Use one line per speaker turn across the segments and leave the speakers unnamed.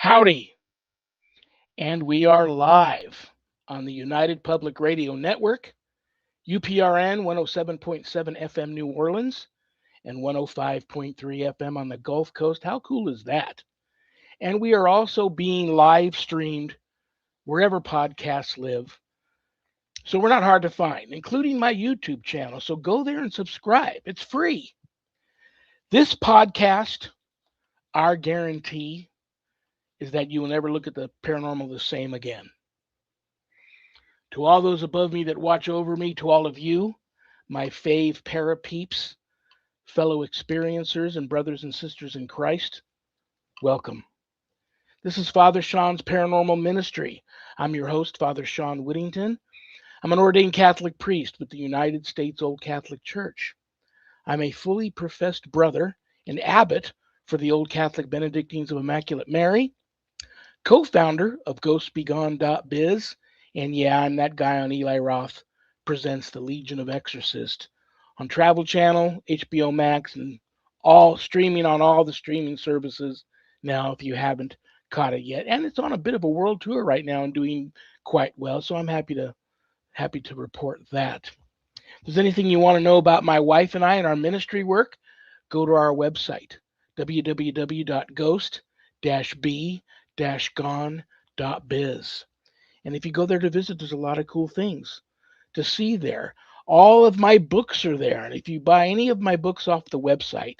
Howdy, and we are live on the United Public Radio Network, UPRN 107.7 FM New Orleans and 105.3 FM on the Gulf Coast. How cool is that? And we are also being live streamed wherever podcasts live. So we're not hard to find, including my YouTube channel. So go there and subscribe. It's free. This podcast, our guarantee is that you will never look at the paranormal the same again. To all those above me that watch over me, to all of you, my fave para peeps, fellow experiencers, and brothers and sisters in Christ, welcome. This is Father Shawn's Paranormal Ministry. I'm your host, Father Shawn Whittington. I'm an ordained Catholic priest with the United States Old Catholic Church. I'm a fully professed brother and abbot for the Old Catholic Benedictines of Immaculate Mary, co-founder of GhostBegone.biz, and yeah, I'm that guy on Eli Roth Presents the Legion of Exorcists on Travel Channel, HBO Max, and all streaming on all the streaming services now if you haven't caught it yet. And it's on a bit of a world tour right now and doing quite well, so I'm happy to report that. If there's anything you want to know about my wife and I and our ministry work, go to our website, www.ghost-b-gone.biz. And if you go there to visit, there's a lot of cool things to see there. All of my books are there. And if you buy any of my books off the website,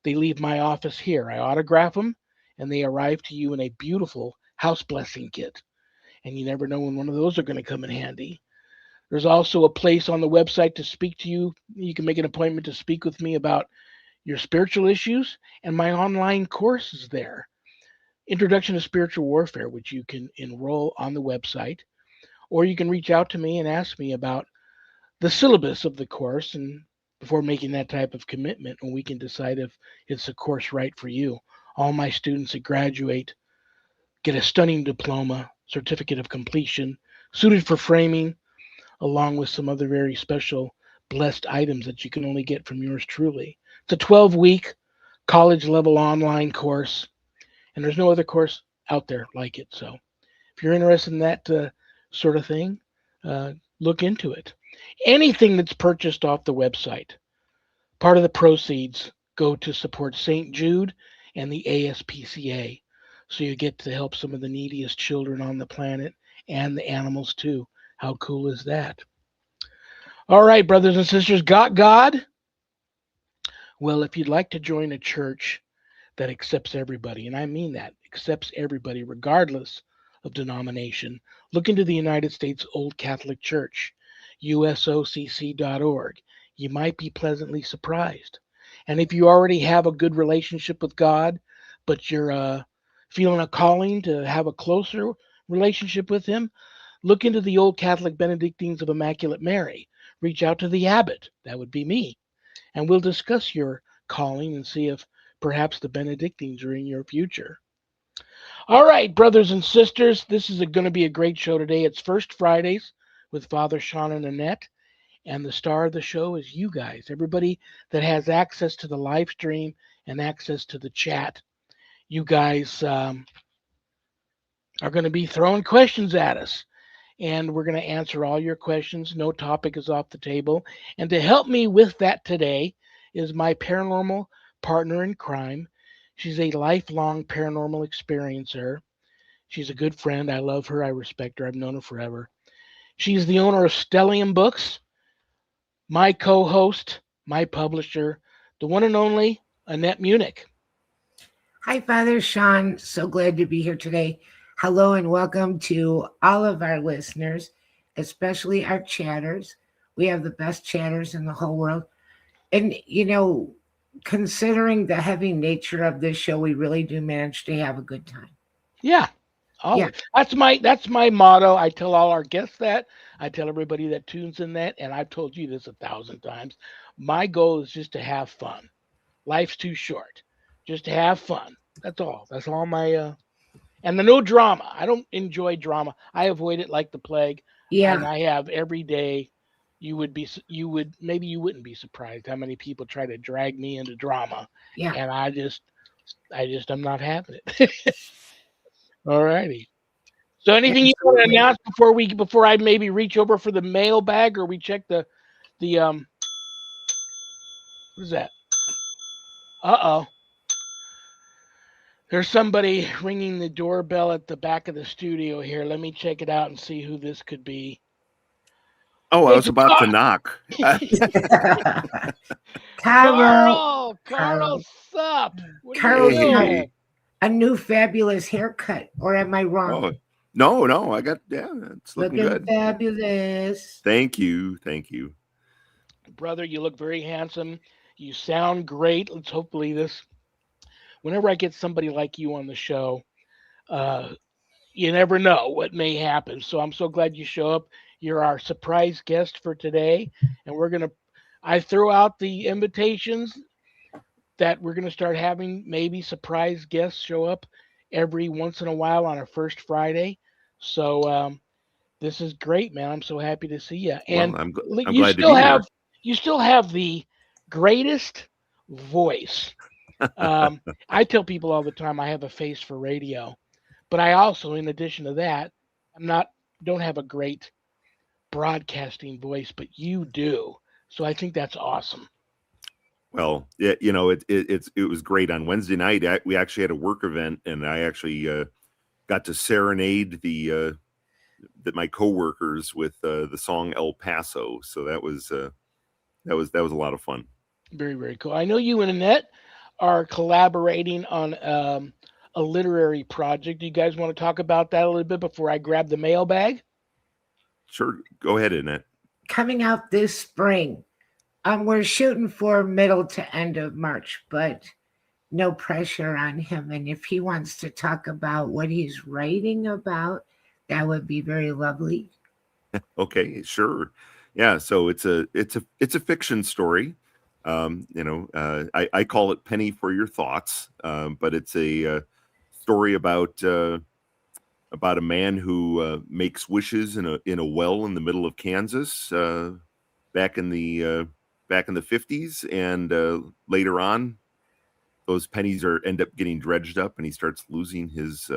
they leave my office here. I autograph them, and they arrive to you in a beautiful house blessing kit. And you never know when one of those are going to come in handy. There's also a place on the website to speak to you. You can make an appointment to speak with me about your spiritual issues, and my online course is there. Introduction to Spiritual Warfare, which you can enroll on the website, or you can reach out to me and ask me about the syllabus of the course, and before making that type of commitment, and we can decide if it's a course right for you. All my students that graduate get a stunning diploma, certificate of completion, suited for framing, along with some other very special blessed items that you can only get from yours truly. It's a 12-week college level online course, and there's no other course out there like it. So if you're interested in that sort of thing, look into it. Anything that's purchased off the website, part of the proceeds go to support St. Jude and the ASPCA. So you get to help some of the neediest children on the planet and the animals too. How cool is that? All right, brothers and sisters, got God? Well, if you'd like to join a church that accepts everybody, and I mean that, accepts everybody regardless of denomination, look into the United States Old Catholic Church, usocc.org. You might be pleasantly surprised. And if you already have a good relationship with God, but you're feeling a calling to have a closer relationship with Him, look into the Old Catholic Benedictines of Immaculate Mary. Reach out to the abbot, that would be me, and we'll discuss your calling and see if perhaps the Benedictines are in your future. All right, brothers and sisters, this is going to be a great show today. It's First Fridays with Father Shawn and Annette, and the star of the show is you guys, everybody that has access to the live stream and access to the chat. You guys are going to be throwing questions at us, and we're going to answer all your questions. No topic is off the table. And to help me with that today is my paranormal partner in crime. She's a lifelong paranormal experiencer. She's a good friend. I love her. I respect her. I've known her forever. She's the owner of Stellium Books, my co-host, my publisher, the one and only Annette Munich.
Hi, Father Shawn. So glad to be here today. Hello and welcome to all of our listeners, especially our chatters. We have the best chatters in the whole world. And, considering the heavy nature of this show, we really do manage to have a good time.
Yeah. Always. Yeah. That's my motto. I tell all our guests that. I tell everybody that tunes in that, and I've told you this 1,000 times. My goal is just to have fun. Life's too short. Just to have fun. That's all. That's all my and the no drama. I don't enjoy drama. I avoid it like the plague.
Yeah.
And I have every day. You wouldn't be surprised how many people try to drag me into drama.
Yeah.
And I'm not having it. All righty. So anything you want to
Absolutely.
announce before I maybe reach over for the mailbag or we check the what is that? Uh-oh. There's somebody ringing the doorbell at the back of the studio here. Let me check it out and see who this could be.
Oh, I
Hey,
was about to knock.
Carl,
Carl,
Carl,
sup? What are you
Carl's got
doing?
Hey.
a new fabulous haircut, or am I wrong?
Oh, no, I got, yeah, it's looking
Looking
good.
fabulous.
Thank you. Thank you.
Brother, you look very handsome. You sound great. Let's hopefully this. Whenever I get somebody like you on the show, uh, you never know what may happen. So I'm so glad you show up. You're our surprise guest for today, and we're gonna. I threw out the invitations that we're gonna start having maybe surprise guests show up every once in a while on our first Friday. So this is great, man. I'm so happy to see you.
Well,
And
I'm
you
glad to
still
be
have
here.
the greatest voice. I tell people all the time I have a face for radio, but I also, in addition to that, I'm not don't have a great broadcasting voice, but you do. So I think that's awesome.
Well, yeah, it was great on Wednesday night. We actually had a work event, and I actually got to serenade my coworkers with the song El Paso. So that was a lot of fun.
Very, very cool. I know you and Annette are collaborating on a literary project. Do you guys want to talk about that a little bit before I grab the mailbag?
Sure, go ahead, Annette.
Coming out this spring. We're shooting for middle to end of March, but no pressure on him. And if he wants to talk about what he's writing about, that would be very lovely.
Okay, sure. Yeah, so it's a fiction story. I call it Penny for Your Thoughts, but it's a story about a man who makes wishes in a well in the middle of Kansas back in the back in the 50s, and later on, those pennies end up getting dredged up, and he starts losing his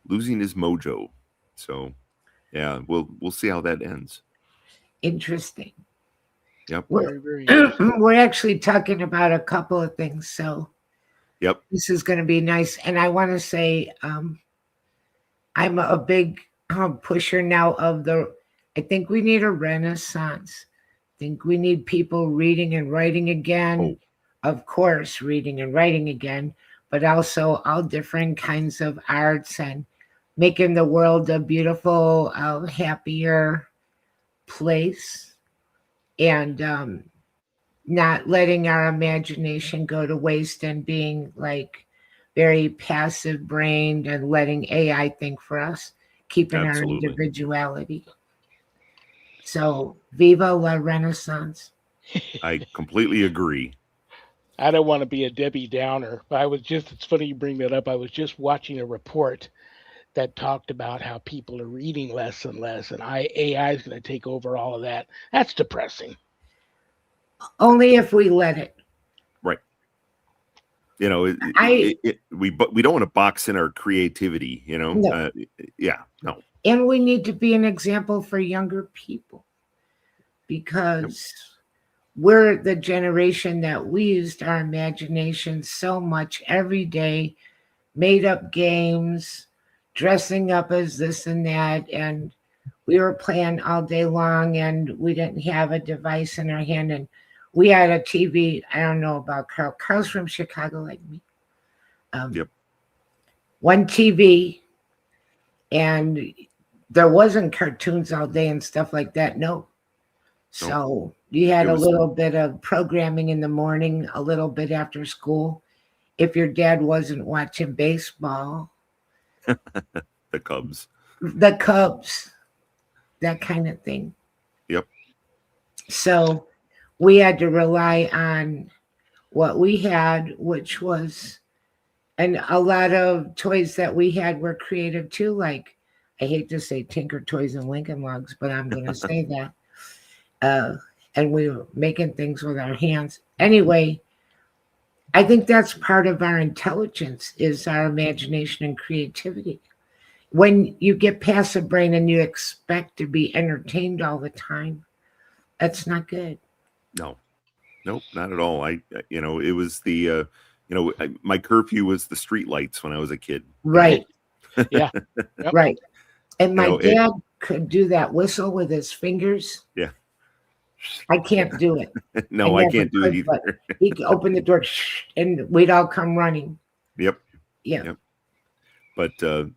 mojo. So yeah, we'll see how that ends.
Interesting.
Yep.
We're,
Very, very interesting.
we're actually talking about a couple of things. So
Yep.
this is going to be nice. And I want to say I'm a big pusher now of I think we need a renaissance. I think we need people reading and writing again.
Oh,
Of course, reading and writing again, but also all different kinds of arts and making the world a beautiful, happier place. And not letting our imagination go to waste and being like very passive brained and letting AI think for us, keeping our
absolutely.
individuality. So, viva la Renaissance.
I completely agree.
I don't want to be a Debbie Downer, but it's funny you bring that up. I was just watching a report that talked about how people are reading less and less, and AI is going to take over all of that. That's depressing.
Only if we let it.
Right. You know,
I
we don't want to box in our creativity.
No.
Yeah, no.
And we need to be an example for younger people because we're the generation that we used our imagination so much every day, made up games, dressing up as this and that, and we were playing all day long and we didn't have a device in our hand, and we had a TV. I don't know about Carl. Carl's from Chicago like me.
Yep.
One TV, and there wasn't cartoons all day and stuff like that. No. So you had
It
a
was
little bit of programming in the morning, a little bit after school. If your dad wasn't watching baseball,
the Cubs.
the Cubs, that kind of thing.
Yep.
So we had to rely on what we had, which was, and a lot of toys that we had were creative too. Like, I hate to say Tinker Toys and Lincoln Logs, but I'm going to say that. And we were making things with our hands. Anyway, I think that's part of our intelligence is our imagination and creativity. When you get past the brain and you expect to be entertained all the time, that's not good.
No, nope, not at all. It was my curfew was the street lights when I was a kid.
Right,
Yeah. Yep.
right. And
You
my
know, it,
dad could do that whistle with his fingers.
yeah.
I can't do it. I
No, I
never
can't do it
could, but
either.
he could open the door and we'd all come running.
Yep.
Yeah.
Yep.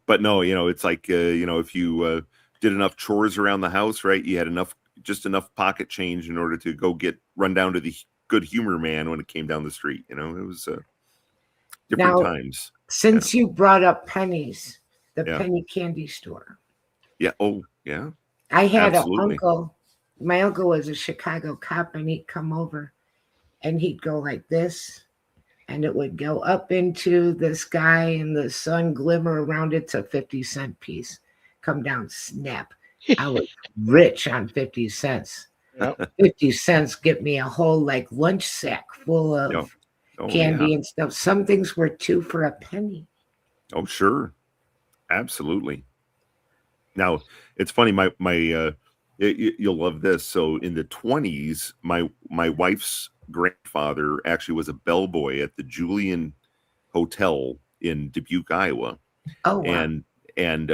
But no, it's like if you did enough chores around the house, right? You had just enough pocket change in order to run down to the Good Humor Man when it came down the street. It was different
Now,
times.
since you brought up pennies, the
Yeah.
penny candy store.
Yeah. Oh, yeah.
I had an
Absolutely.
uncle. My uncle was a Chicago cop, and he'd come over and he'd go like this, and it would go up into the sky and the sun glimmer around it. It's a 50-cent piece. Come down, snap. I was rich on 50 cents.
Yep.
50 cents get me a whole like lunch sack full of
Yep. Oh,
candy
yeah.
and stuff. Some things were 2 for a penny.
Oh, sure. Absolutely. Now, it's funny, you'll love this. So in the 20s, my wife's grandfather actually was a bellboy at the Julian Hotel in Dubuque, Iowa.
Oh, wow.
And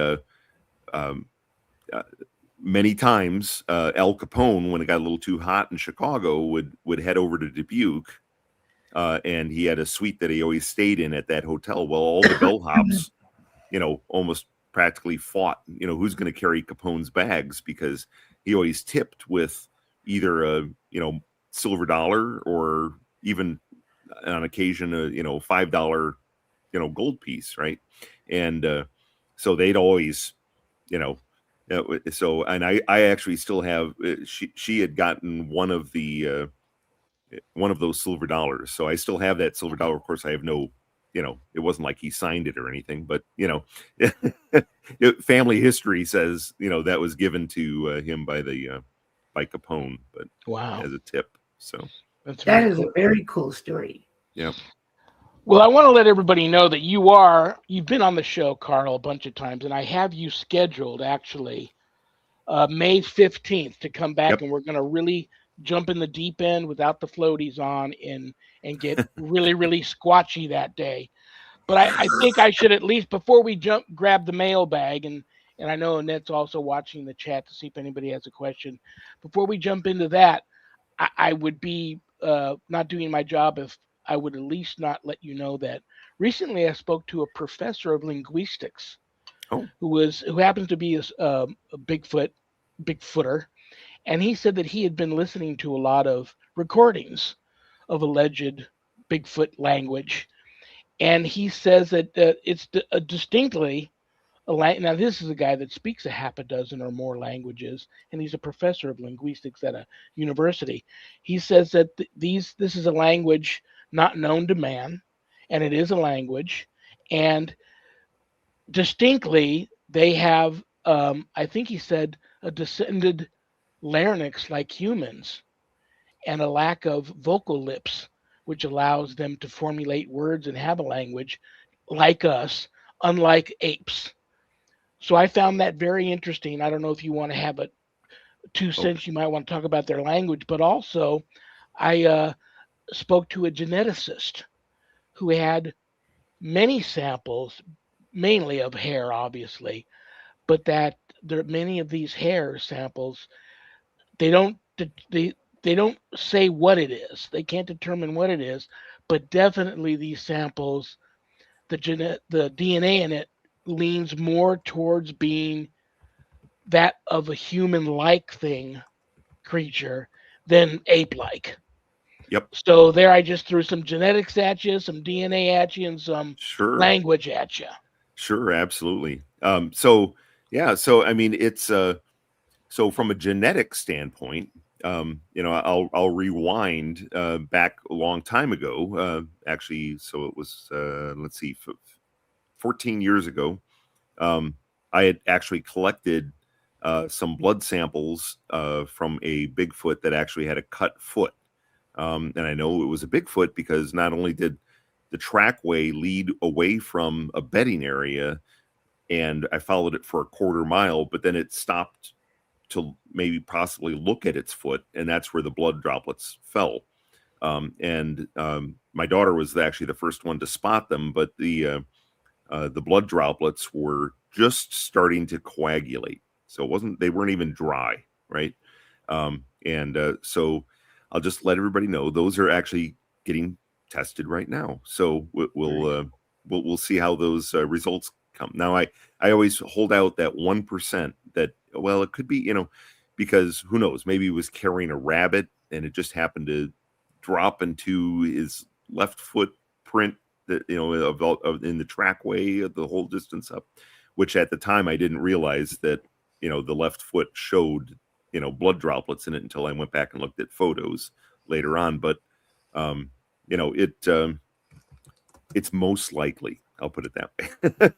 many times Al Capone, when it got a little too hot in Chicago, would head over to Dubuque, and he had a suite that he always stayed in at that hotel. Well, all the bellhops, almost practically fought, who's going to carry Capone's bags, because he always tipped with either a silver dollar or even on occasion a $5 gold piece, right? And so they'd always so, and I actually still have she had gotten one of those silver dollars, so I still have that silver dollar. Of course, I have no, it wasn't like he signed it or anything, but family history says that was given to him by Capone, but
Wow.
as a tip. So
That's
That
very
is
cool.
a very cool story.
yeah.
Well, I want to let everybody know that you've been on the show, Carl, a bunch of times, and I have you scheduled actually May 15th to come back,
Yep.
and we're going to really jump in the deep end without the floaties on and get really, really squatchy that day. But I think I should at least, before we grab the mailbag, and I know Annette's also watching the chat to see if anybody has a question. Before we jump into that, I would be not doing my job if I would at least not let you know that recently I spoke to a professor of linguistics
Oh.
who happens to be a Bigfooter, and he said that he had been listening to a lot of recordings of alleged Bigfoot language, and he says that it's distinctly now this is a guy that speaks a half a dozen or more languages, and he's a professor of linguistics at a university. He says that this is a language not known to man, and it is a language, and distinctly they have I think he said a descended larynx like humans and a lack of vocal lips, which allows them to formulate words and have a language like us, unlike apes. So I found that very interesting. I don't know if you want to have a 2 cents, you might want to talk about their language, but also I spoke to a geneticist who had many samples, mainly of hair, obviously, but that many of these hair samples, they don't they don't say what it is. They can't determine what it is, but definitely these samples, the DNA in it leans more towards being that of a human-like creature than ape-like.
Yep.
So there, I just threw some genetics at you, some DNA at you, and some
Sure.
language at you.
Sure, absolutely. So yeah, so I mean, it's so from a genetic standpoint, I'll rewind back a long time ago. Actually, so it was let's see, 14 years ago. I had actually collected some blood samples from a Bigfoot that actually had a cut foot, and I know it was a Bigfoot because not only did the trackway lead away from a bedding area, and I followed it for a quarter mile, but then it stopped to maybe possibly look at its foot, and that's where the blood droplets fell. And my daughter was actually the first one to spot them, but the blood droplets were just starting to coagulate, so they weren't even dry, right? So I'll just let everybody know those are actually getting tested right now. So we'll see how those results come. Now I always hold out that 1% that, well, it could be, because who knows, maybe he was carrying a rabbit and it just happened to drop into his left footprint that, in the trackway of the whole distance up, which at the time I didn't realize that, the left foot showed, blood droplets in it until I went back and looked at photos later on. But, it's most likely, I'll put it that way.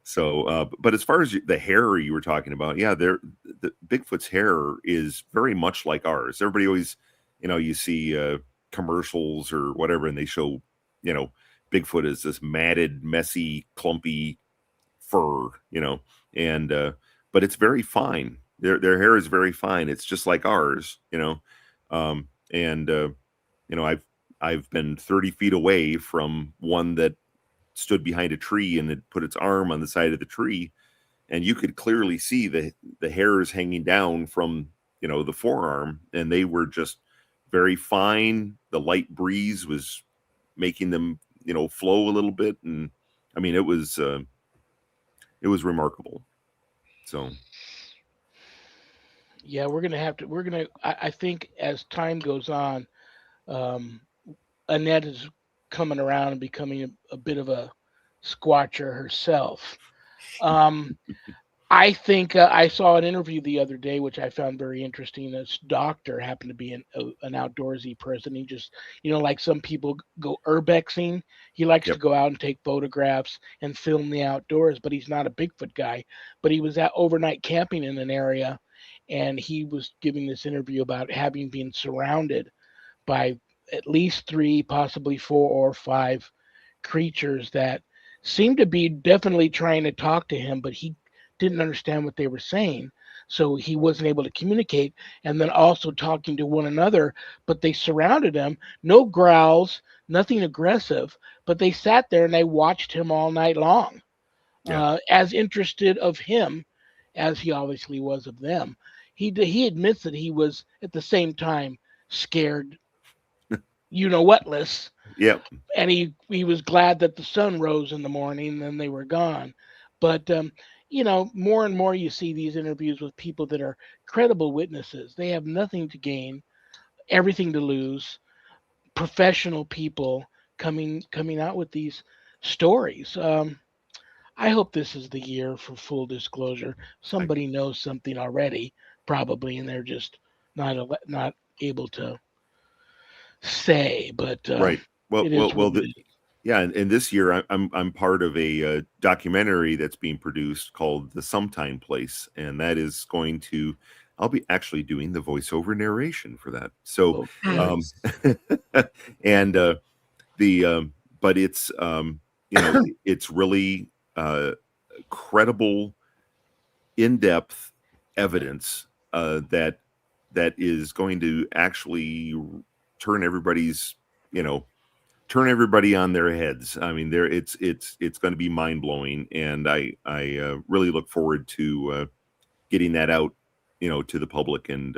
So, but as far as the hair you were talking about, yeah, the Bigfoot's hair is very much like ours. Everybody always, you see commercials or whatever, and they show, Bigfoot is this matted, messy, clumpy fur, and but it's very fine. Their hair is very fine. It's just like ours, I've been 30 feet away from one that stood behind a tree and it put its arm on the side of the tree, and you could clearly see the hairs hanging down from, the forearm, and they were just very fine. The light breeze was making them, flow a little bit, and I mean it was remarkable. So
yeah, I think as time goes on, Annette is coming around and becoming a bit of a squatcher herself. Um, I think I saw an interview the other day, which I found very interesting. This doctor happened to be an outdoorsy person. He just, like some people go urbexing. He likes
Yep.
to go out and take photographs and film the outdoors, but he's not a Bigfoot guy. But he was at overnight camping in an area, and he was giving this interview about having been surrounded by at least three, possibly four or five creatures that seemed to be definitely trying to talk to him, but he didn't understand what they were saying. So he wasn't able to communicate. And then also talking to one another, but they surrounded him. No growls, nothing aggressive, but they sat there and they watched him all night long,
Yeah.
as interested of him as he obviously was of them. He admits that he was at the same time scared, whatless,
Yep.
and he was glad that the sun rose in the morning and then they were gone. But more and more you see these interviews with people that are credible witnesses. They have nothing to gain, everything to lose. Professional people coming out with these stories. I hope this is the year for full disclosure.
I,
Somebody knows something already, probably, and they're just not able to say. But
right. Well,
it
well,
is what
well.
it is.
Yeah, and this year I'm part of a documentary that's being produced called The Sometime Place, and that is going to, I'll be actually doing the voiceover narration for that. So,
Okay.
um,
Nice.
and but it's it's really credible, in-depth evidence that is going to actually turn everybody's turn everybody on their heads. I mean, it's going to be mind blowing, and I really look forward to getting that out, to the public and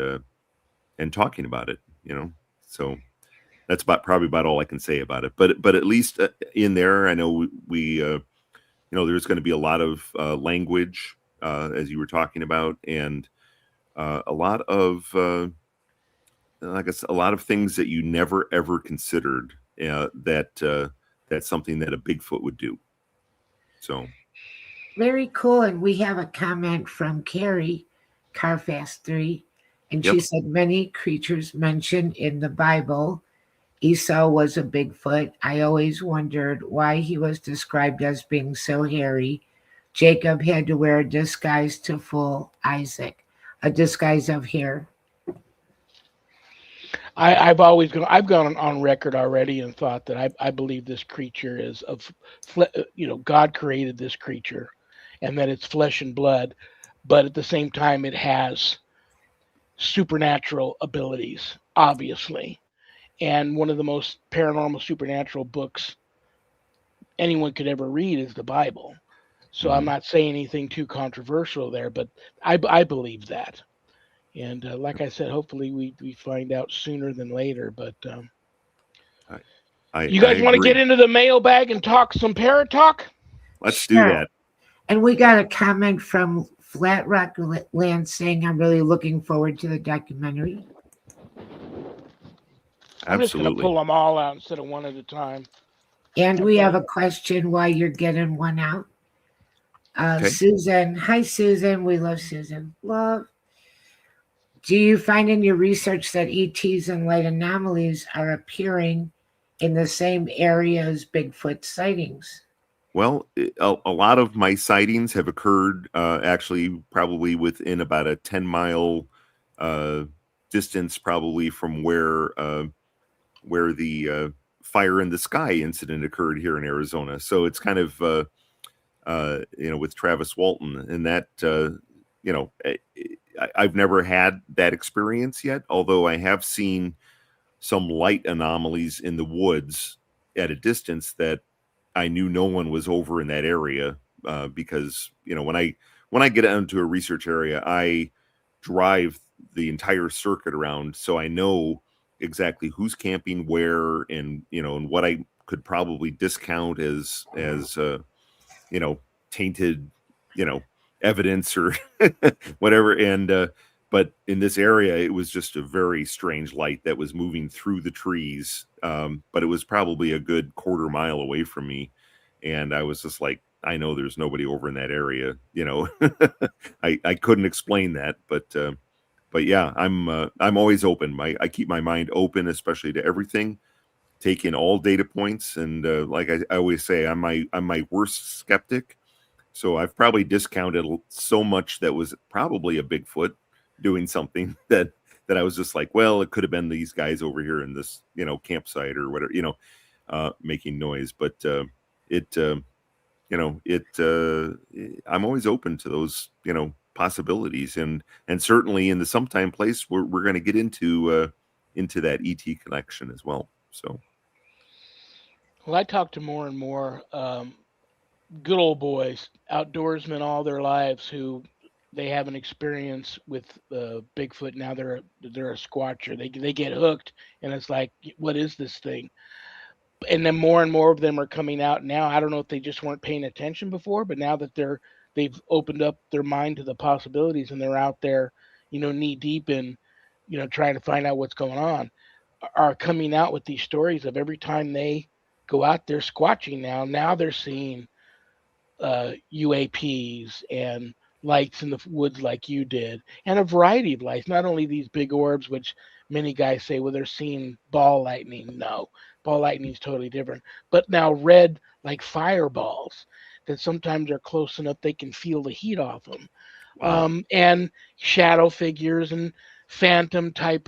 talking about it. So that's probably about all I can say about it. But at least in there, I know we there's going to be a lot of language as you were talking about, and a lot of I guess a lot of things that you never ever considered that's something that a Bigfoot would do. So
Very cool. And we have a comment from Carrie Carfast3. And she
yep,
said many creatures mentioned in the Bible. Esau was a Bigfoot. I always wondered why he was described as being so hairy. Jacob had to wear a disguise to fool Isaac, a disguise of hair.
I've gone on record already and thought that I believe this creature is God created this creature, and that it's flesh and blood, but at the same time it has supernatural abilities, obviously. And one of the most paranormal supernatural books anyone could ever read is the Bible. So I'm
Hmm.
not saying anything too controversial there, but I believe that. And like I said, hopefully we find out sooner than later. But
I,
you
I
guys want to get
agree.
into the mailbag and talk some parrot talk?
Let's do
Sure.
that.
And we got a comment from Flat Rock Land saying, I'm really looking forward to the documentary.
I'm just going to
Absolutely.
pull them all out instead of one at a time.
And
I've
we
got
have
it.
a question while you're getting one out.
Okay.
Susan, hi Susan, we love Susan. Love. Do you find in your research that ETs and light anomalies are appearing in the same area as Bigfoot sightings?
Well, a lot of my sightings have occurred actually probably within about a 10-mile uh, distance, probably from where the fire in the sky incident occurred here in Arizona. So it's kind of with Travis Walton, and that I've never had that experience yet. Although I have seen some light anomalies in the woods at a distance that I knew no one was over in that area because when I get into a research area, I drive the entire circuit around, so I know exactly who's camping where, and what I could probably discount as you know tainted you know evidence or whatever. And but in this area, it was just a very strange light that was moving through the trees, but it was probably a good quarter mile away from me, and I was just like, I know there's nobody over in that area. I couldn't explain that, but yeah, I'm always open. I keep my mind open, especially to everything, take in all data points, and like I always say, I'm my worst skeptic. So I've probably discounted so much that was probably a Bigfoot doing something that I was just like, well, it could have been these guys over here in this campsite or whatever, making noise. But it it I'm always open to those possibilities, and certainly in the sometime place we're going to get into that ET connection as well. So
Well, I talk to more and more good old boys, outdoorsmen all their lives who they have an experience with Bigfoot. Now they're a squatcher. They get hooked, and it's like, what is this thing? And then more and more of them are coming out now. I don't know if they just weren't paying attention before, but now that they've opened up their mind to the possibilities and they're out there, knee deep in, trying to find out what's going on, are coming out with these stories of every time they go out there squatching now. Now they're seeing UAPs and lights in the woods like you did, and a variety of lights. Not only these big orbs, which many guys say, well, they're seeing ball lightning. No, ball lightning is totally different. But now red like fireballs that sometimes are close enough they can feel the heat off them,
wow,
and shadow figures and phantom type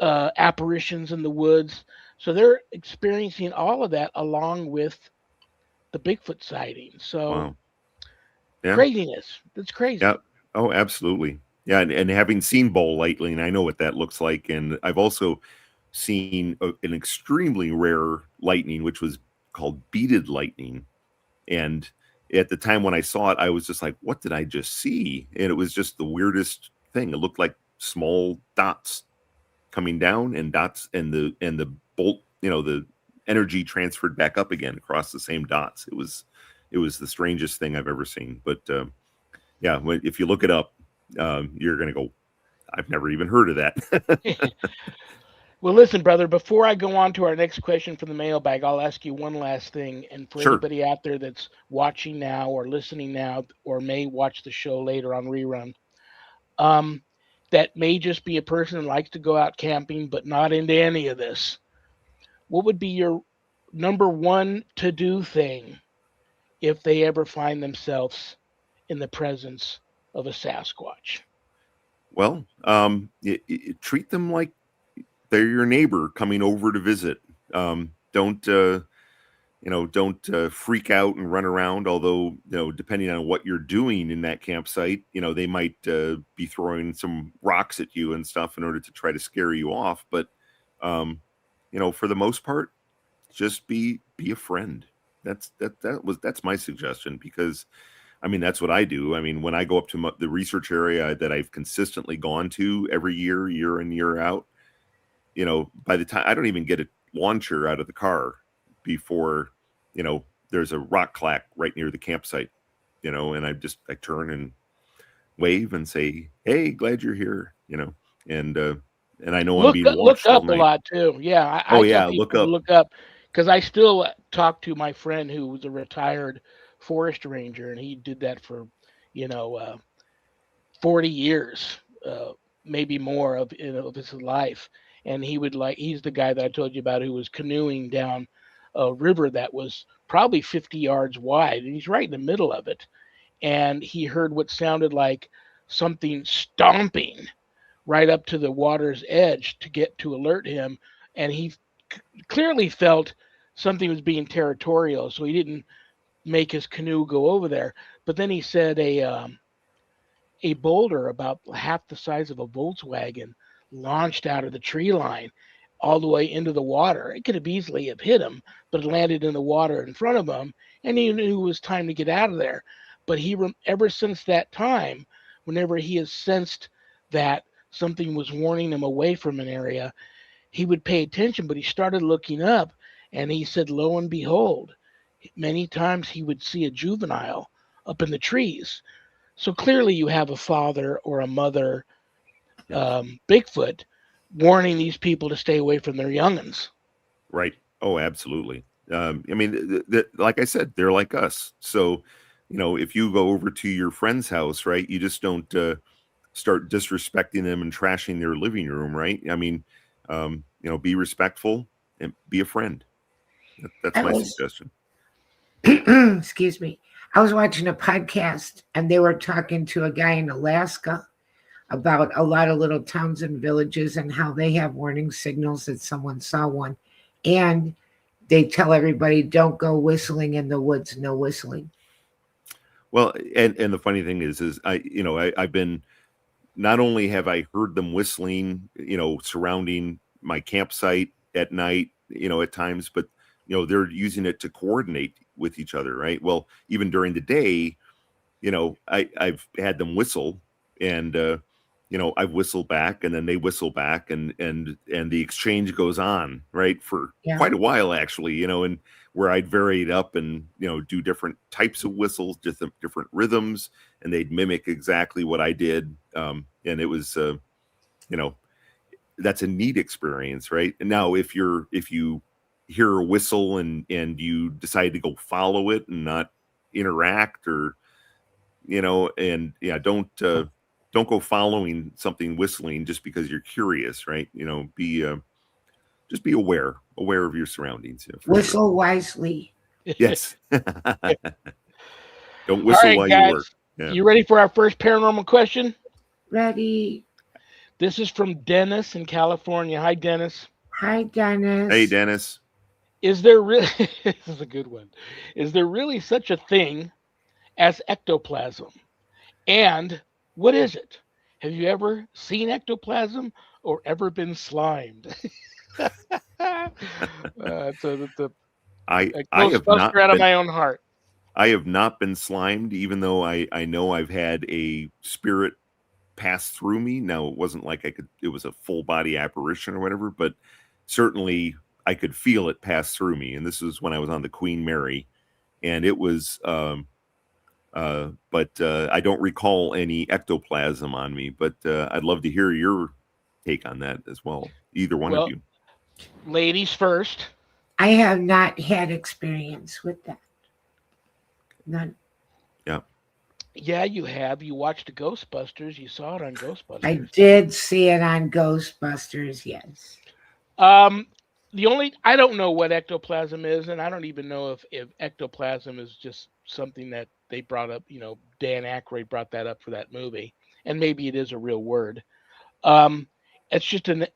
apparitions in the woods. So they're experiencing all of that along with the Bigfoot sighting. So
wow, yeah.
craziness. That's
Yeah.
crazy.
Oh, absolutely. Yeah, and having seen bowl lightning, I know what that looks like, and I've also seen an extremely rare lightning, which was called beaded lightning. And at the time when I saw it, I was just like, "What did I just see?" And it was just the weirdest thing. It looked like small dots coming down, and dots, and the bolt, the energy transferred back up again across the same dots. It was the strangest thing I've ever seen. But yeah, if you look it up, you're going to go, I've never even heard of that.
Well, listen, brother, before I go on to our next question from the mailbag, I'll ask you one last thing. And for
Sure.
anybody out there that's watching now or listening now or may watch the show later on rerun, um, that may just be a person who likes to go out camping but not into any of this, what would be your number one to do thing if they ever find themselves in the presence of a Sasquatch?
Well, treat them like they're your neighbor coming over to visit. Don't don't freak out and run around. Although, depending on what you're doing in that campsite, they might be throwing some rocks at you and stuff in order to try to scare you off. But for the most part, just be a friend. That's my suggestion, because I mean, that's what I do. I mean, when I go up to the research area that I've consistently gone to every year in, year out, by the time I don't even get a launcher out of the car before, there's a rock clack right near the campsite, and I turn and wave and say, "Hey, glad you're here," and I know I'm being
Look
watched all
up a
night.
lot too. Yeah, I
Oh
tell
yeah, look
people to
up.
look up because I still talk to my friend who was a retired forest ranger, and he did that for you know uh, 40 years, maybe more of his life. And he's the guy that I told you about who was canoeing down a river that was probably 50 yards wide, and he's right in the middle of it. And he heard what sounded like something stomping right up to the water's edge to alert him, and he clearly felt something was being territorial, so he didn't make his canoe go over there. But then he said a boulder about half the size of a Volkswagen launched out of the tree line all the way into the water. It could have easily have hit him, but it landed in the water in front of him, and he knew it was time to get out of there. But ever since that time, whenever he has sensed that something was warning him away from an area, he would pay attention. But he started looking up, and he said, lo and behold, many times he would see a juvenile up in the trees. So clearly, you have a father or a mother,
Yes.
Bigfoot, warning these people to stay away from their youngins.
Right. Oh, absolutely. I mean, like I said, they're like us. So, if you go over to your friend's house, right, you just don't start disrespecting them and trashing their living room, right? I mean, be respectful and be a friend. That's
I
my
was,
suggestion.
excuse me, I was watching a podcast and they were talking to a guy in Alaska about a lot of little towns and villages and how they have warning signals that someone saw one. And they tell everybody, don't go whistling in the woods, no whistling.
Well, and the funny thing is I've been, not only have I heard them whistling, surrounding my campsite at night, at times, but they're using it to coordinate with each other, right? Well, even during the day, I've had them whistle, and I've whistled back, and then they whistle back, and the exchange goes on, right, for
Yeah.
quite a while, actually, and where I'd vary it up and do different types of whistles, different rhythms, and they'd mimic exactly what I did, and it was you know that's a neat experience, right? And now if you hear a whistle and you decide to go follow it and not interact, or and yeah, don't go following something whistling just because you're curious, right? Be just be aware of your surroundings, for sure.
Whistle wisely.
Yes. Don't
All
whistle
right,
while you work.
guys,
Yeah.
you ready for our first paranormal question?
Ready.
This is from Dennis in California. Hi, Dennis.
Hi,
Hey,
Dennis.
Dennis.
Is there really, this is a good one. Is there really such a thing as ectoplasm? And what is it? Have you ever seen ectoplasm or ever been slimed? It's
I
a
I have not
Ghostbuster out of
been
my own heart.
I have not been slimed, even though I know I've had a spirit pass through me. Now, it wasn't like it was a full body apparition or whatever, but certainly I could feel it pass through me. And this was when I was on the Queen Mary, and it was but I don't recall any ectoplasm on me, but I'd love to hear your take on that as well. Either one of
Well,
you.
ladies first.
I have not had experience with that. None.
Yeah.
Yeah, you have. You watched Ghostbusters. You saw it on
I
Ghostbusters.
did see it on Ghostbusters, yes.
Um, the only I don't know what ectoplasm is, and I don't even know if ectoplasm is just something that they brought up. Dan Aykroyd brought that up for that movie, and maybe it is a real word. Um, it's just an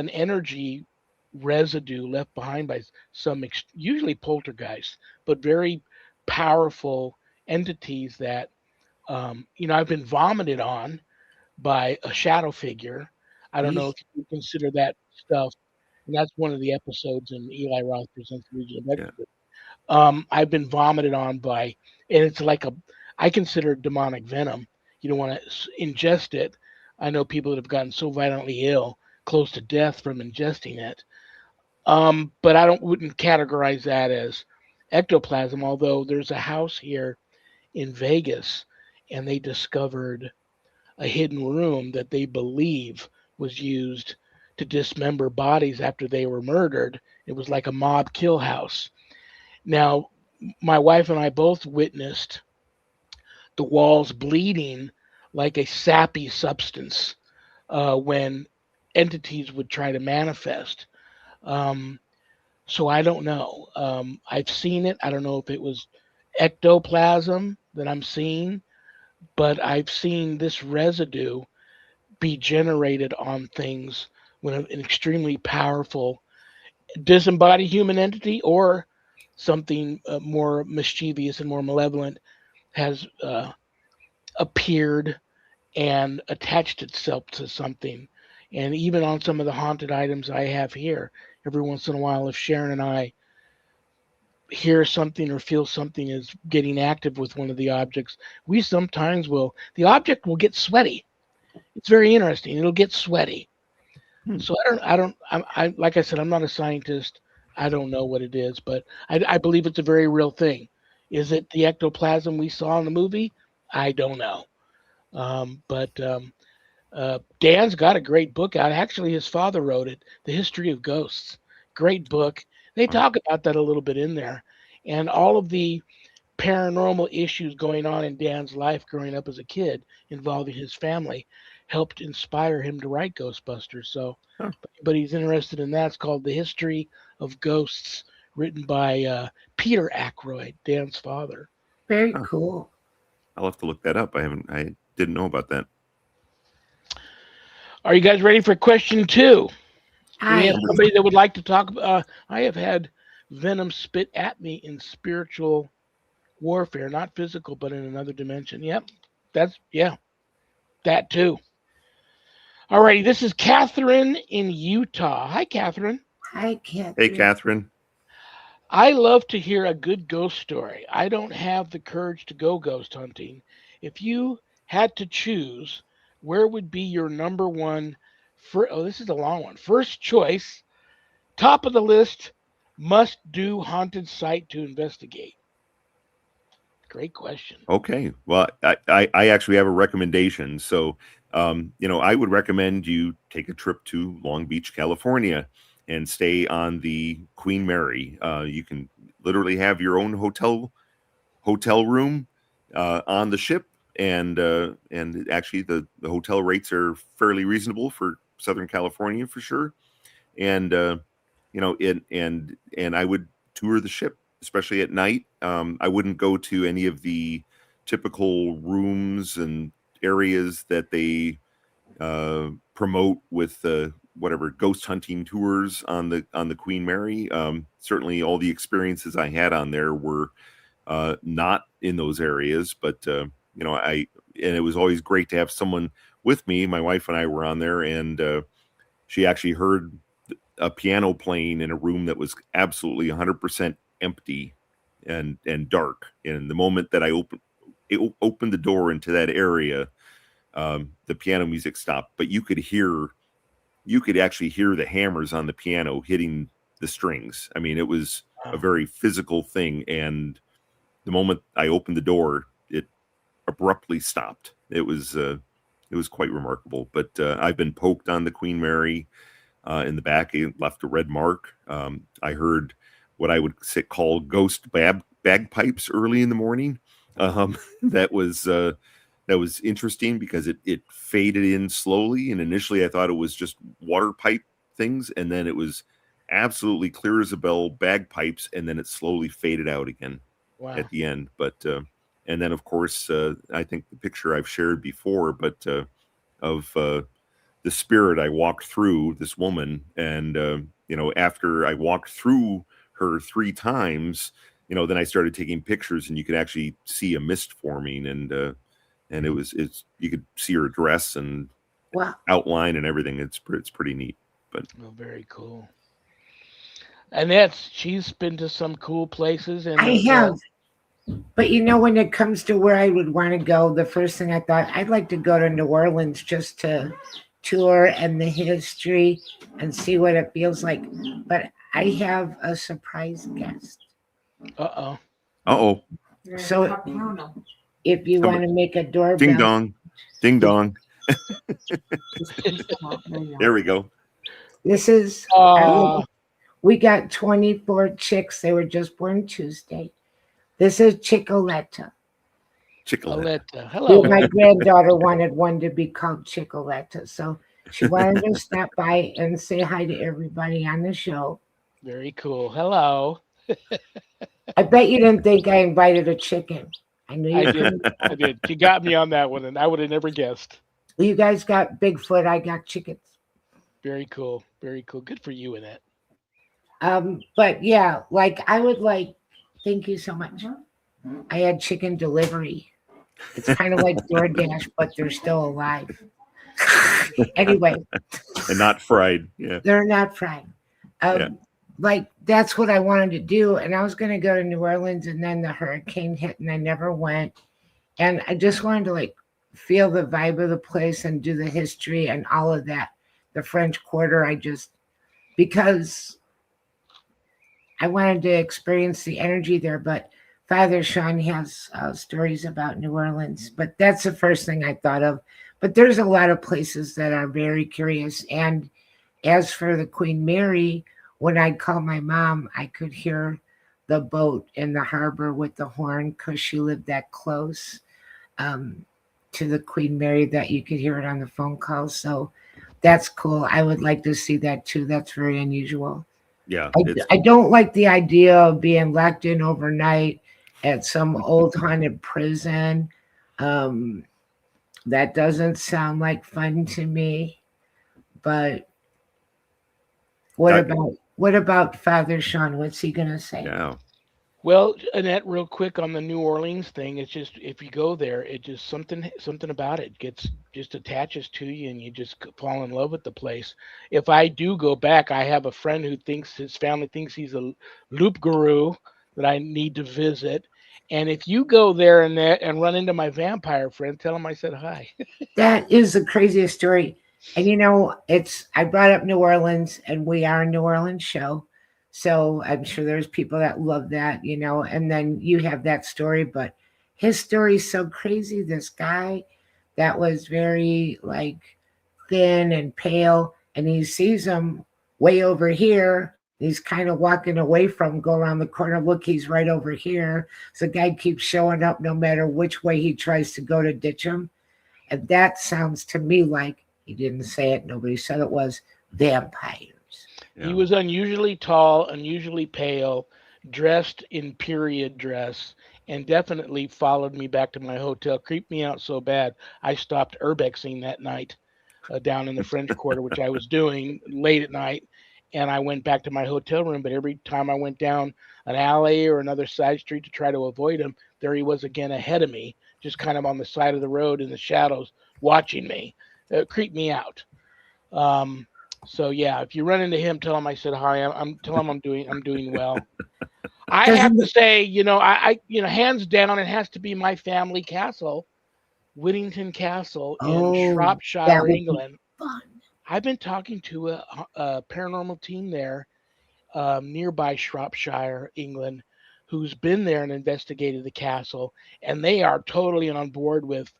energy residue left behind by some usually poltergeists, but very powerful entities that I've been vomited on by a shadow figure. I don't know
Yeesh.
if you consider that stuff, and that's one of the episodes in Eli Roth Presents the Legion of
Yeah.
Extras. I've been vomited on by, and it's like I consider it demonic venom. You don't want to ingest it. I know people that have gotten so violently ill, close to death from ingesting it. But I don't wouldn't categorize that as ectoplasm. Although there's a house here in Vegas, and they discovered a hidden room that they believe was used to dismember bodies after they were murdered. It was like a mob kill house. Now, my wife and I both witnessed the walls bleeding like a sappy substance when entities would try to manifest. Um, so I don't know. I've seen it. I don't know if it was ectoplasm that I'm seeing, but I've seen this residue be generated on things when an extremely powerful disembodied human entity or something more mischievous and more malevolent has appeared and attached itself to something. And even on some of the haunted items I have here, every once in a while, if Sharon and I hear something or feel something is getting active with one of the objects, we sometimes the object will get sweaty. It's very interesting. It'll get sweaty.
Hmm.
So like I said, I'm not a scientist. I don't know what it is, but I believe it's a very real thing. Is it the ectoplasm we saw in the movie? I don't know. But Dan's got a great book out. Actually, his father wrote it, The History of Ghosts. Great book. They
Wow.
talk about that a little bit in there. And all of the paranormal issues going on in Dan's life growing up as a kid involving his family helped inspire him to write Ghostbusters. So,
Huh.
but he's interested in that. It's called The History of Ghosts, written by Peter Ackroyd, Dan's father.
Very
Huh.
cool.
I'll have to look that up. I didn't know about that.
Are you guys ready for question two? Do we have
Hi.
Number
somebody that would like to talk? I have had venom spit at me in spiritual warfare, not physical, but in another dimension. Yep, that too. All righty, this is Catherine in Utah. Hi, Catherine.
Hi,
Hey,
Catherine.
Catherine.
I love to hear a good ghost story. I don't have the courage to go ghost hunting. If you had to choose, where would be your number one? Oh, this is a long one. First choice, top of the list, must do haunted site to investigate. Great question.
Okay. Well, I actually have a recommendation. So, I would recommend you take a trip to Long Beach, California, and stay on the Queen Mary. You can literally have your own hotel room on the ship, and actually the hotel rates are fairly reasonable for Southern California for sure. And and I would tour the ship, especially at night. I wouldn't go to any of the typical rooms and areas that they promote with whatever ghost hunting tours on the Queen Mary. Certainly, all the experiences I had on there were not in those areas, but and it was always great to have someone with me. My wife and I were on there, and she actually heard a piano playing in a room that was absolutely 100% empty and dark. And the moment that I opened the door into that area, the piano music stopped. But you could actually hear the hammers on the piano hitting the strings. I mean, it was a
Wow.
very physical thing. And the moment I opened the door, it abruptly stopped. It was quite remarkable. But I've been poked on the Queen Mary in the back. It left a red mark. I heard what I would call ghost bagpipes early in the morning. That was interesting because it faded in slowly, and initially I thought it was just water pipe things, and then it was absolutely clear as a bell bagpipes, and then it slowly faded out again
Wow.
at the end. But and then of course I think the picture I've shared before, but of the the spirit, I walked through this woman, and after I walked through her 3 times, then I started taking pictures, and you could actually see a mist forming, and it's you could see her dress and
Wow.
outline and everything. It's pretty neat. But
Oh, very cool. And she's been to some cool places, and
I have. But when it comes to where I would want to go, the first thing I thought, I'd like to go to New Orleans just to tour and the history and see what it feels like. But I have a surprise guest.
Uh-oh.
Uh-oh.
So if you want to make a doorbell.
Ding dong. Ding dong. There we go.
This is, we got 24 chicks. They were just born Tuesday. This is Chicoletta.
Chicoletta. Hello.
My granddaughter wanted one to be called Chicoletta. So she wanted to stop by and say hi to everybody on the show.
Very cool. Hello.
I bet you didn't think I invited a chicken. I knew you
did. I did. You got me on that one, and I would have never guessed.
You guys got Bigfoot. I got chickens.
Very cool. Very cool. Good for you, Annette.
But yeah, I would thank you so much. I had chicken delivery. It's kind of like DoorDash, but they're still alive. Anyway.
And not fried. Yeah.
They're not fried. That's what I wanted to do. And I was going to go to New Orleans, and then the hurricane hit and I never went. And I just wanted to feel the vibe of the place and do the history and all of that. The French Quarter, because I wanted to experience the energy there. But Father Shawn has stories about New Orleans. But that's the first thing I thought of. But there's a lot of places that are very curious. And as for the Queen Mary, when I'd call my mom, I could hear the boat in the harbor with the horn because she lived that close to the Queen Mary that you could hear it on the phone call. So that's cool. I would like to see that too. That's very unusual.
Yeah.
I don't like the idea of being locked in overnight at some old haunted prison. That doesn't sound like fun to me. But what about Father Shawn? What's he gonna say?
Yeah.
Well, Annette, real quick on the New Orleans thing, it's just if you go there, it just something about it just attaches to you, and you just fall in love with the place. If I do go back, I have a friend who thinks his family thinks he's a loop guru that I need to visit. And if you go there and run into my vampire friend, tell him I said hi.
That is the craziest story. And I brought up New Orleans, and we are a New Orleans show. So I'm sure there's people that love that, and then you have that story, but his story is so crazy. This guy that was very thin and pale, and he sees him way over here. He's kind of walking away from, go around the corner. Look, he's right over here. So the guy keeps showing up no matter which way he tries to go to ditch him. And that sounds to me like, he didn't say it, nobody said it, was vampires.
Yeah. He was unusually tall, unusually pale, dressed in period dress, and definitely followed me back to my hotel. Creeped me out so bad, I stopped urbexing that night down in the French Quarter, which I was doing late at night. And I went back to my hotel room, but every time I went down an alley or another side street to try to avoid him, there he was again ahead of me, just kind of on the side of the road in the shadows, watching me. It creeped me out. So yeah, if you run into him, tell him I said hi. Tell him I'm doing well. I have to say, I hands down, it has to be my family castle, Whittington Castle in Shropshire, England. I've been talking to a paranormal team there, nearby Shropshire, England, who's been there and investigated the castle, and they are totally on board with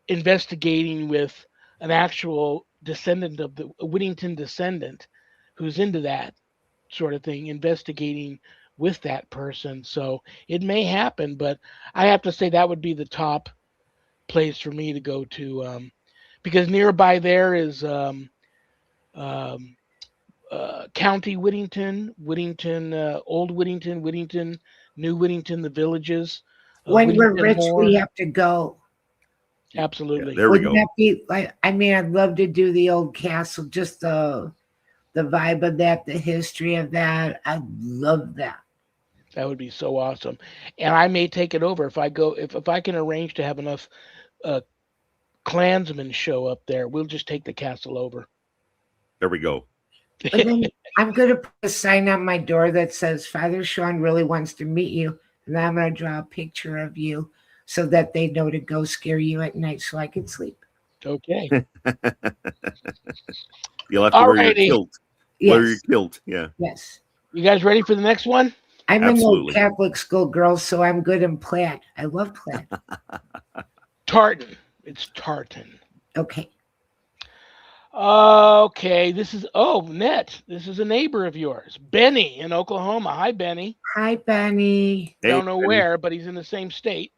investigating with an actual descendant of the Whittington descendant who's into that sort of thing, investigating with that person. So it may happen, but I have to say that would be the top place for me to go to, because nearby there is County Whittington, Old Whittington, New Whittington, the villages.
When we're rich, we have to go.
Yeah,
Absolutely.
there we
Wouldn't
go.
that be like? I mean, I'd love to do the old castle, just the vibe of that, the history of that. I love that.
That would be so awesome. And I may take it over if I go if I can arrange to have enough uh, clansmen show up there. We'll just take the castle over.
There we go.
But then I'm going to put a sign on my door that says Father Sean really wants to meet you. And then I'm going to draw a picture of you so that they know to go scare you at night so I can sleep.
Okay.
You'll have to
All
wear your
righty.
kilt. Wear your
Yes.
kilt. Yeah,
Yes.
You guys ready for the next one?
I'm an old
absolutely.
Catholic school girl, so I'm good in plaid. I love plaid.
Tartan. It's tartan.
Okay.
Okay, this is Net. This is a neighbor of yours, Benny in Oklahoma. Hi, Benny.
Hi, Benny.
Hey,
Don't know
Benny.
where, but he's in the same state.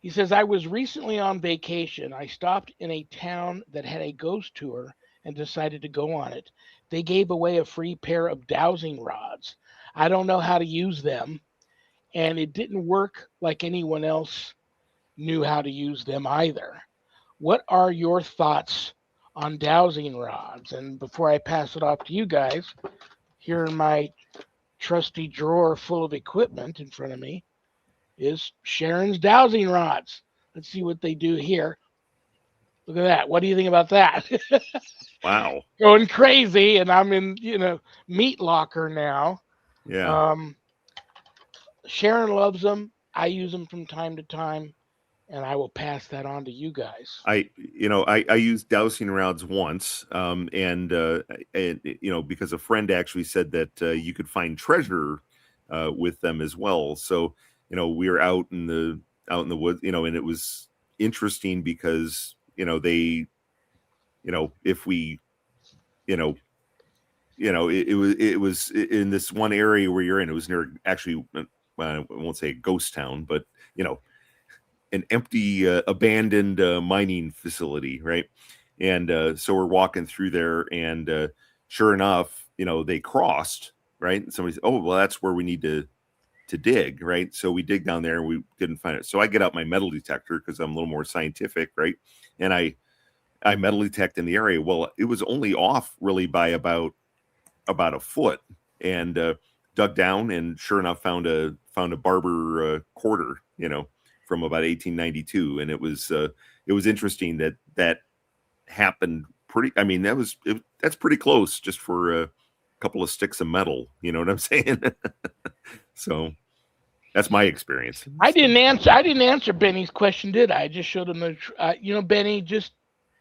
He says, I was recently on vacation. I stopped in a town that had a ghost tour and decided to go on it. They gave away a free pair of dowsing rods. I don't know how to use them, and it didn't work like anyone else knew how to use them either. What are your thoughts on dowsing rods? And before I pass it off to you guys, here in my trusty drawer full of equipment in front of me is Sharon's dowsing rods. Let's see what they do here. Look at that. What do you think about that?
Wow.
Going crazy, and I'm in, meat locker now.
Yeah.
Um, Sharon loves them. I use them from time to time, and I will pass that on to you guys.
I used dowsing rods once, and because a friend actually said that you could find treasure with them as well. So we were out in the woods, and it was interesting because they, if we, you know it was in this one area where you're in. It was near, actually, I won't say a ghost town, but you know an empty, abandoned mining facility, right? And so we're walking through there, and sure enough, they crossed, right? And somebody said, "Oh, well, that's where we need to dig," right? So we dig down there, and we didn't find it. So I get out my metal detector because I'm a little more scientific, right? And I metal detect in the area. Well, it was only off really by about a foot, and dug down, and sure enough found a barber quarter, from about 1892. And it was interesting that happened pretty. I mean, that's pretty close just for a couple of sticks of metal. You know what I'm saying? So that's my experience.
I didn't answer. I didn't answer Benny's question, did I? I just showed him Benny. Just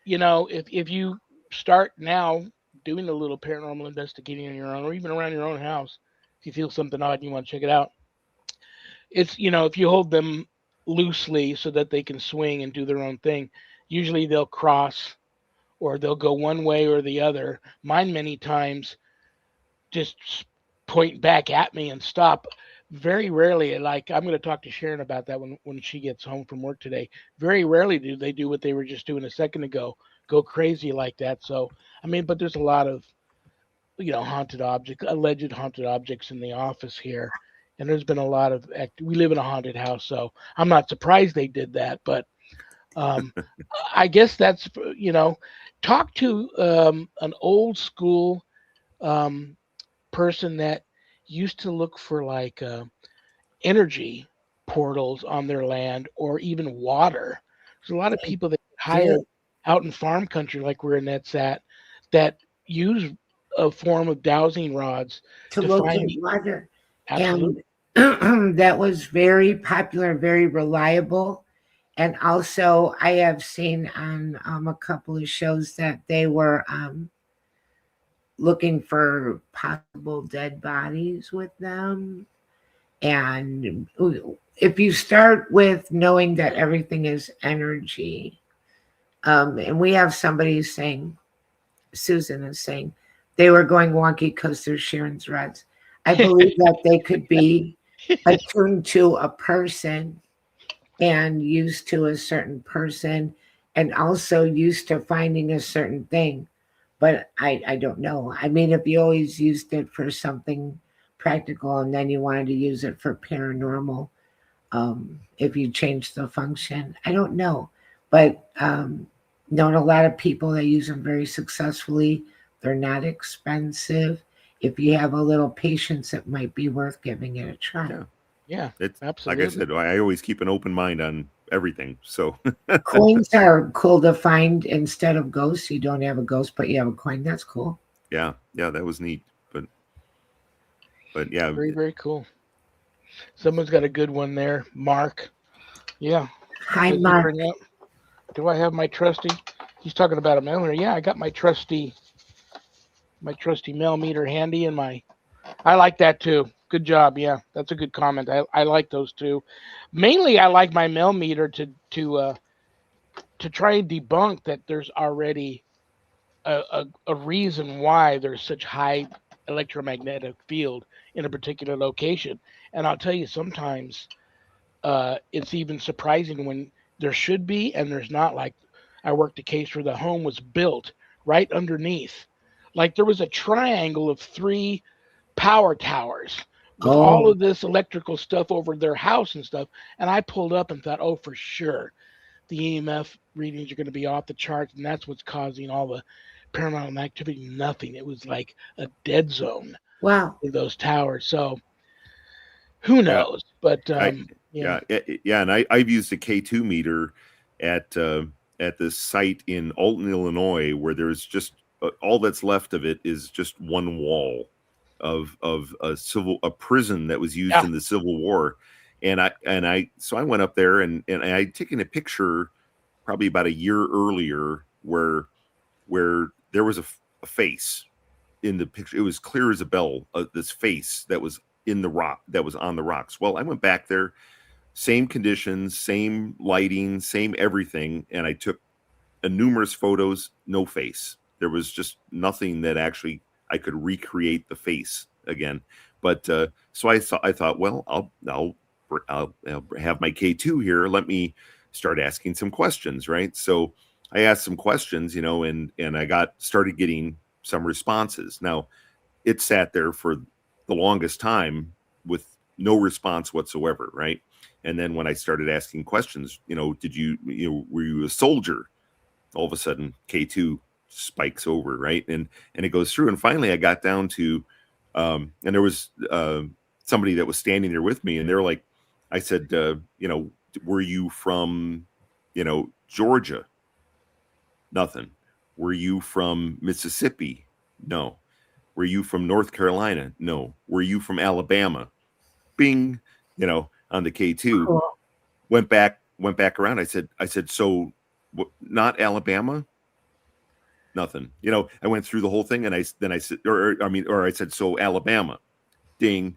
if you start now doing a little paranormal investigating on your own, or even around your own house, if you feel something odd and you want to check it out, it's if you hold them loosely so that they can swing and do their own thing. Usually they'll cross or they'll go one way or the other. Mine many times just point back at me and stop. Very rarely, like I'm going to talk to Sharon about that when she gets home from work today. Very rarely do they do what they were just doing a second ago, go crazy like that. So, I mean, but there's a lot of haunted objects, alleged haunted objects in the office here, and there's been a lot of. We live in a haunted house, so I'm not surprised they did that. But um, I guess that's talk to an old school um, person that used to look for like energy portals on their land or even water. There's a lot of
They
people that get hired
do
out in farm country, like where Annette's at, that use a form of dowsing rods
to
to find.
locate water.
Absolutely.
And that was very popular, very reliable. And also, I have seen on a couple of shows that they were looking for possible dead bodies with them. And if you start with knowing that everything is energy, and we have somebody saying, Susan is saying, they were going wonky because they're Sharon's rods. I believe that they could be attuned to a person and used to a certain person and also used to finding a certain thing. But I don't know. I mean, if you always used it for something practical and then you wanted to use it for paranormal, if you change the function, I don't know. but known a lot of people that use them very successfully. They're not expensive. If you have a little patience, it might be worth giving it a try.
Yeah.
Yeah,
It's like I
absolutely.
said, I always keep an open mind on everything. So
Coins are cool to find instead of ghosts. You don't have a ghost, but you have a coin. That's cool.
yeah, yeah, that was neat. But yeah,
Very, very cool. Someone's got a good one there. Mark. Yeah.
Hi,
Does he
Mark.
bring up? Do I have my trusty? He's talking about a millimeter. Yeah, I got my trusty millimeter handy and my. I like that too. Good job. Yeah, that's a good comment. I like those too. Mainly, I like my millimeter to try and debunk that there's already a reason why there's such high electromagnetic field in a particular location. And I'll tell you, sometimes it's even surprising when there should be and there's not. Like I worked a case where the home was built right underneath. Like there was a triangle of three power towers with all
Oh,
of this electrical stuff over their house and stuff. And I pulled up and thought, oh, for sure, the EMF readings are going to be off the charts, and that's what's causing all the paranormal activity. Nothing. It was like a dead zone
wow.
in those towers. So who
yeah,
knows? But
I
yeah,
yeah, and I've used a K2 meter at at this site in Alton, Illinois, where there's just all that's left of it is just one wall of a prison that was used
yeah,
in the Civil War, and I so I went up there and I'd taken a picture probably about a year earlier where there was a face in the picture. It was clear as a bell, this face that was in the rock, that was on the rocks. Well, I went back there, same conditions, same lighting, same everything, and I took numerous photos, no face. There was just nothing that actually I could recreate the face again. But so I thought, well, I'll have my K2 here. Let me start asking some questions, right? So I asked some questions, and I got started getting some responses. Now it sat there for the longest time with no response whatsoever, right? And then when I started asking questions, were you a soldier? All of a sudden K2 spikes over, right? And it goes through. And finally I got down to and there was somebody that was standing there with me, and they're like, I said, were you from, Georgia? Nothing. Were you from Mississippi? No. Were you from North Carolina? No. Were you from Alabama? Bing, on the K2.
Cool.
Went back around. I said, so not Alabama? Nothing. I went through the whole thing, and I said, or I said, so Alabama. Ding.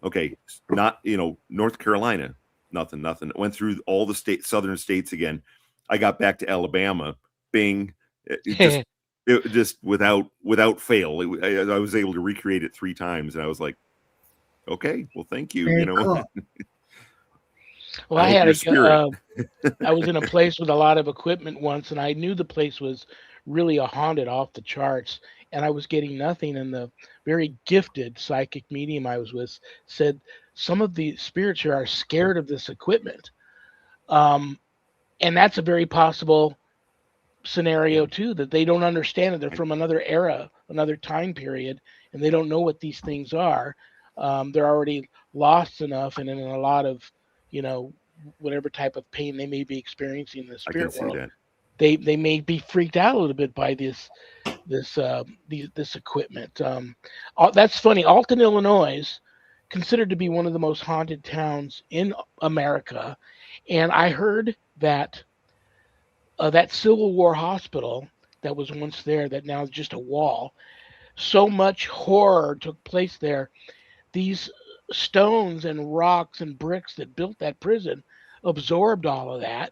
Okay, not North Carolina. Nothing. Nothing. Went through all the southern states again. I got back to Alabama. Bing. It just without fail. I was able to recreate it 3 times, and I was like, okay, well, thank you.
Very cool.
well,
I
I
hope
had
your
a.
spirit.
I was in a place with a lot of equipment once, and I knew the place was really a haunted off the charts, and I was getting nothing. And the very gifted psychic medium I was with said some of the spirits here are scared of this equipment, um, and that's a very possible
Yeah,
scenario too. That they don't understand it. They're from another era, another time period, and they don't know what these things are. They're already lost enough, and in a lot of you know whatever type of pain they may be experiencing in the
I can
spirit
see
world,
that.
they may be freaked out a little bit by this equipment. That's funny. Alton, Illinois, is considered to be one of the most haunted towns in America, and I heard that that Civil War hospital that was once there, that now is just a wall. So much horror took place there. These stones and rocks and bricks that built that prison absorbed all of that.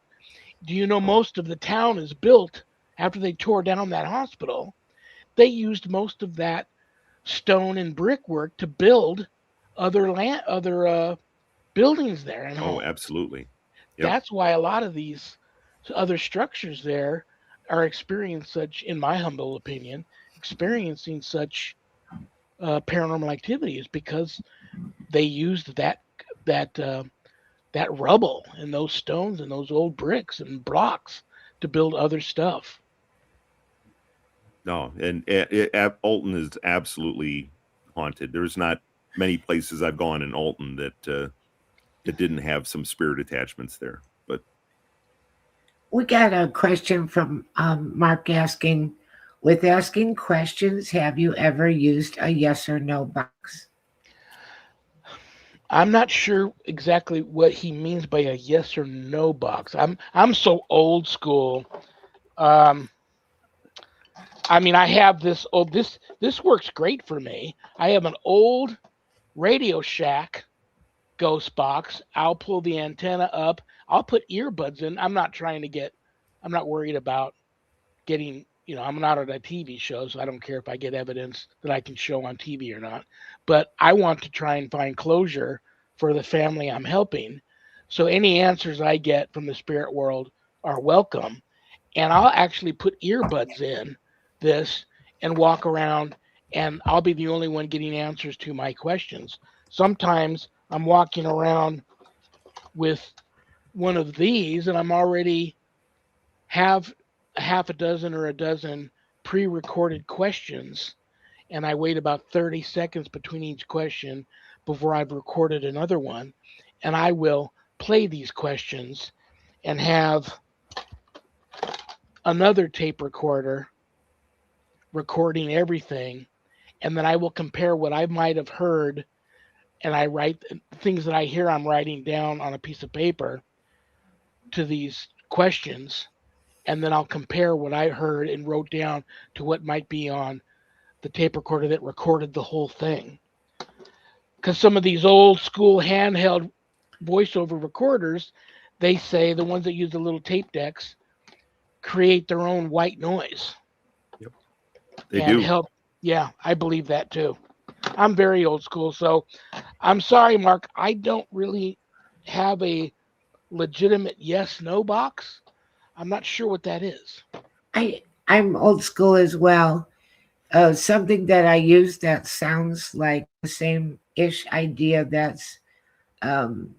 Do you know most of the town is built after they tore down that hospital? They used most of that stone and brickwork to build other buildings there and
Oh,
homes.
absolutely. Yep.
That's why a lot of these other structures there are experiencing such, in my humble opinion, experiencing such paranormal activity is because they used that that rubble and those stones and those old bricks and blocks to build other stuff.
No, and Alton is absolutely haunted. There's not many places I've gone in Alton that didn't have some spirit attachments there. But
We got a question from Mark asking, with asking questions, have you ever used a yes or no box?
I'm not sure exactly what he means by a yes or no box. I'm so old school. Um, I mean, I have this. Oh, this works great for me. I have an old Radio Shack ghost box. I'll pull the antenna up. I'll put earbuds in. I'm not trying to get. I'm not worried about getting. I'm not on a TV show, so I don't care if I get evidence that I can show on TV or not. But I want to try and find closure for the family I'm helping. So any answers I get from the spirit world are welcome. And I'll actually put earbuds in this and walk around, and I'll be the only one getting answers to my questions. Sometimes I'm walking around with one of these and I'm already have a half a dozen or a dozen pre-recorded questions, and I wait about 30 seconds between each question before I've recorded another one, and I will play these questions and have another tape recorder recording everything, and then I will compare what I might have heard, and I write things that I hear I'm writing down on a piece of paper to these questions, and then I'll compare what I heard and wrote down to what might be on the tape recorder that recorded the whole thing. Because some of these old school handheld voiceover recorders, they say the ones that use the little tape decks create their own white noise.
yep, they
And
do.
help. Yeah, I believe that too. I'm very old school, so I'm sorry, Mark. I don't really have a legitimate yes no box. I'm not sure what that is.
I'm old school as well. Something that I use that sounds like the same ish idea that's um,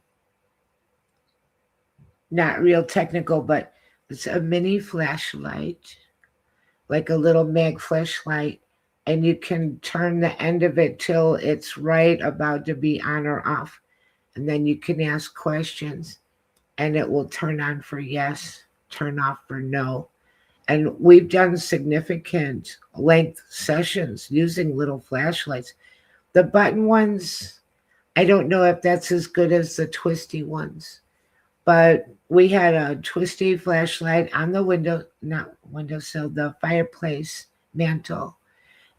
not real technical, but it's a mini flashlight, like a little mag flashlight, and you can turn the end of it till it's right about to be on or off. And then you can ask questions, and it will turn on for yes, turn off for no. And we've done significant length sessions using little flashlights. The button ones, I don't know if that's as good as the twisty ones, but we had a twisty flashlight on the window, not windowsill, the fireplace mantle.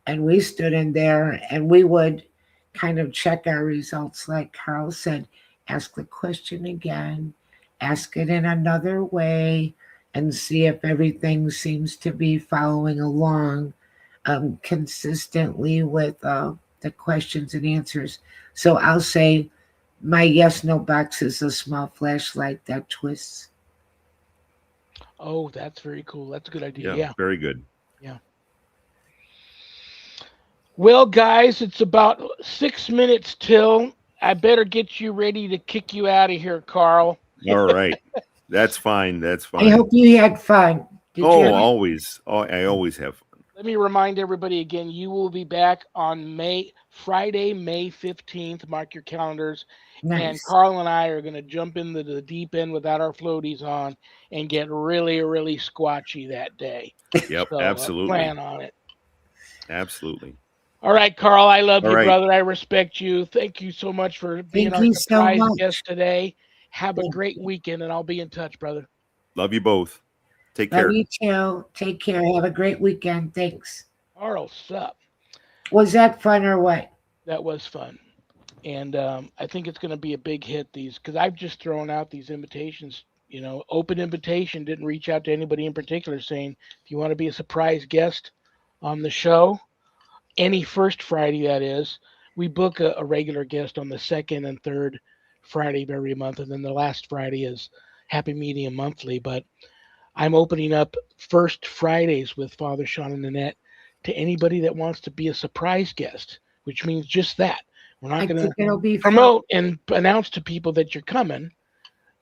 And we stood in there and we would kind of check our results, like Carl said, ask the question again, ask it in another way, and see if everything seems to be following along consistently with the questions and answers. So I'll say my yes no box is a small flashlight that twists.
Oh, that's very cool. That's a good idea.
Yeah,
Yeah,
very good.
yeah. Well, guys, it's about 6 minutes till. I better get you ready to kick you out of here, Carl.
All right, that's fine. That's
I hope
fine.
you had fun. Did you
Oh,
have
always. Oh, I always have fun.
Let me remind everybody again, you will be back on Friday, May 15th. Mark your calendars. And
nice?
Carl and I are going to jump into the deep end without our floaties on and get really, really squatchy that day.
Yep,
So
absolutely,
plan on it.
absolutely.
All right, Carl, I love
All
you,
right,
brother. I respect you. Thank you so much for being
Thank
our
you so
surprise
much.
guest today. Have a
Thank
great
you.
weekend, and I'll be in touch, brother.
love you both. Take
Love
care.
you too. Take care. Have a great weekend. Thanks.
Carl, sup?
Was that fun or what?
That was fun. And I think it's going to be a big hit. These because I've just thrown out these invitations. Open invitation. Didn't reach out to anybody in particular, saying if you want to be a surprise guest on the show, any first Friday that is, we book a regular guest on the second and third Friday of every month, and then the last Friday is Happy Medium Monthly. But I'm opening up first Fridays with Father Shawn and Annette to anybody that wants to be a surprise guest, which means just that. We're not
I
going
think
to
it'll be fun.
promote and announce to people that you're coming,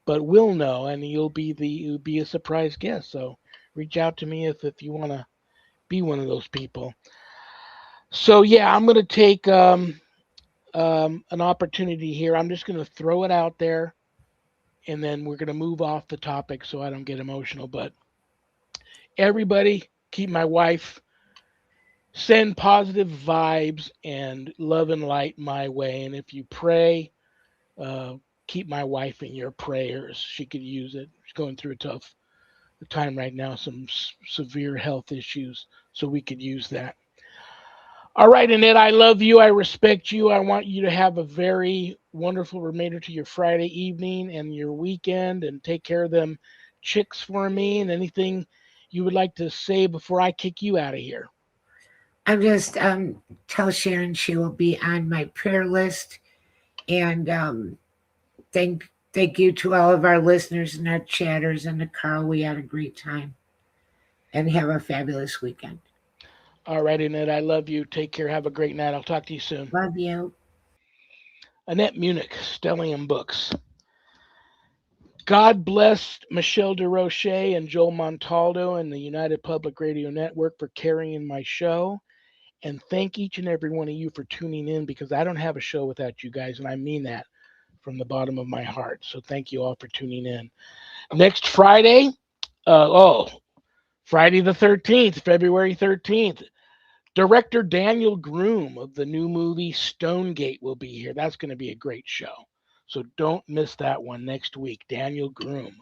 but we'll know, and you'll be a surprise guest. So reach out to me if you want to be one of those people. So yeah, I'm going to take an opportunity here. I'm just going to throw it out there, and then we're going to move off the topic so I don't get emotional. But everybody, keep my wife, send positive vibes and love and light my way. And if you pray, uh, keep my wife in your prayers. She could use it. She's going through a tough time right now, some severe health issues, so we could use that. All right, Annette, I love you. I respect you. I want you to have a very wonderful remainder to your Friday evening and your weekend, and take care of them chicks for me. And anything you would like to say before I kick you out of here?
I'm just tell Sharon she will be on my prayer list, and thank you to all of our listeners and our chatters and to Carl. We had a great time, and have a fabulous weekend.
All right, Annette, I love you. Take care. Have a great night. I'll talk to you soon.
Love you.
Annette Munich, Stellium Books. God bless Michelle DeRoche and Joel Montaldo and the United Public Radio Network for carrying my show. And thank each and every one of you for tuning in, because I don't have a show without you guys. And I mean that from the bottom of my heart. So thank you all for tuning in. Next Friday, Friday the 13th, February 13th, director Daniel Groom of the new movie Stonegate will be here. That's going to be a great show. So don't miss that one next week. Daniel Groom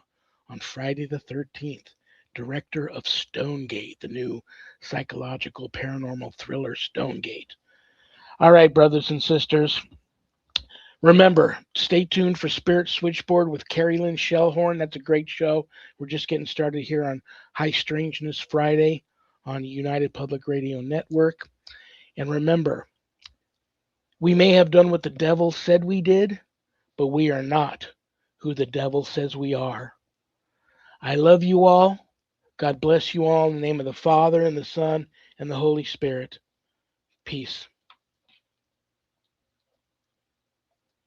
on Friday the 13th, director of Stonegate, the new psychological paranormal thriller Stonegate. All right, brothers and sisters. Remember, stay tuned for Spirit Switchboard with Carrie Lynn Shellhorn. That's a great show. We're just getting started here on High Strangeness Friday on United Public Radio Network. And remember, we may have done what the devil said we did, but we are not who the devil says we are. I love you all. God bless you all in the name of the Father and the Son and the Holy Spirit. Peace.